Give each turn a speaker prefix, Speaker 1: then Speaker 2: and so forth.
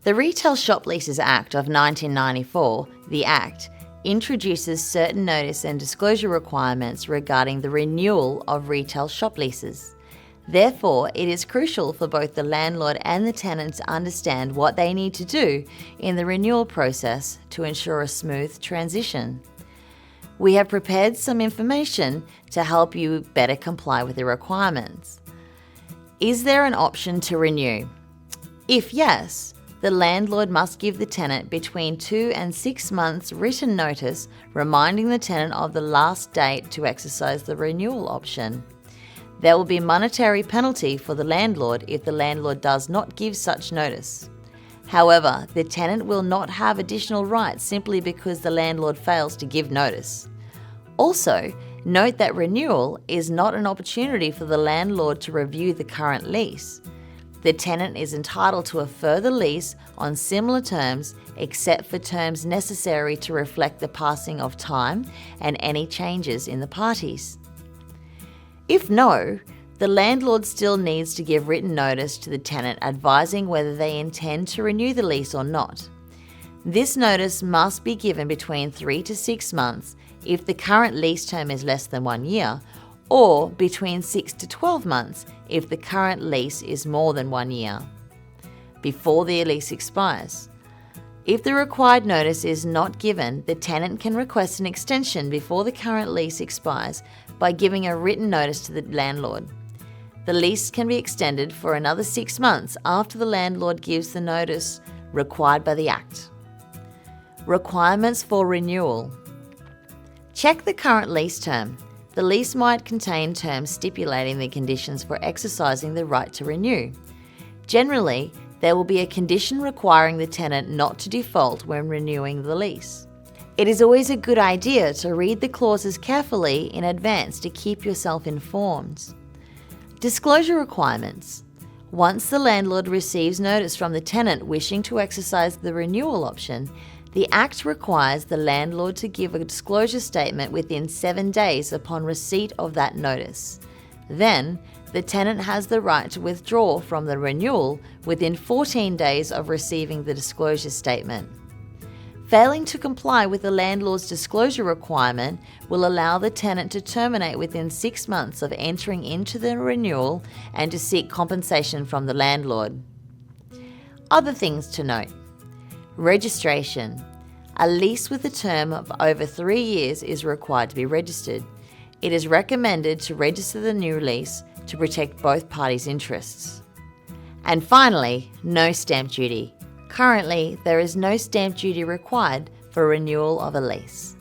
Speaker 1: The Retail Shop Leases Act of 1994, the Act, introduces certain notice and disclosure requirements regarding the renewal of retail shop leases. Therefore, it is crucial for both the landlord and the tenant to understand what they need to do in the renewal process to ensure a smooth transition. We have prepared some information to help you better comply with the requirements. Is there an option to renew? If yes, the landlord must give the tenant between 2 and 6 months written notice reminding the tenant of the last date to exercise the renewal option. There will be a monetary penalty for the landlord if the landlord does not give such notice. However, the tenant will not have additional rights simply because the landlord fails to give notice. Also, note that renewal is not an opportunity for the landlord to review the current lease. The tenant is entitled to a further lease on similar terms except for terms necessary to reflect the passing of time and any changes in the parties. If no, the landlord still needs to give written notice to the tenant advising whether they intend to renew the lease or not. This notice must be given between 3 to 6 months if the current lease term is less than 1 year, or between 6 to 12 months if the current lease is more than 1 year, before the lease expires. If the required notice is not given, the tenant can request an extension before the current lease expires by giving a written notice to the landlord. The lease can be extended for another 6 months after the landlord gives the notice required by the Act. Requirements for renewal. Check the current lease term. The lease might contain terms stipulating the conditions for exercising the right to renew. Generally, there will be a condition requiring the tenant not to default when renewing the lease. It is always a good idea to read the clauses carefully in advance to keep yourself informed. Disclosure requirements. Once the landlord receives notice from the tenant wishing to exercise the renewal option, the Act requires the landlord to give a disclosure statement within 7 days upon receipt of that notice. Then, the tenant has the right to withdraw from the renewal within 14 days of receiving the disclosure statement. Failing to comply with the landlord's disclosure requirement will allow the tenant to terminate within 6 months of entering into the renewal and to seek compensation from the landlord. Other things to note. Registration. A lease with a term of over 3 years is required to be registered. It is recommended to register the new lease to protect both parties' interests. And finally, no stamp duty. Currently, there is no stamp duty required for renewal of a lease.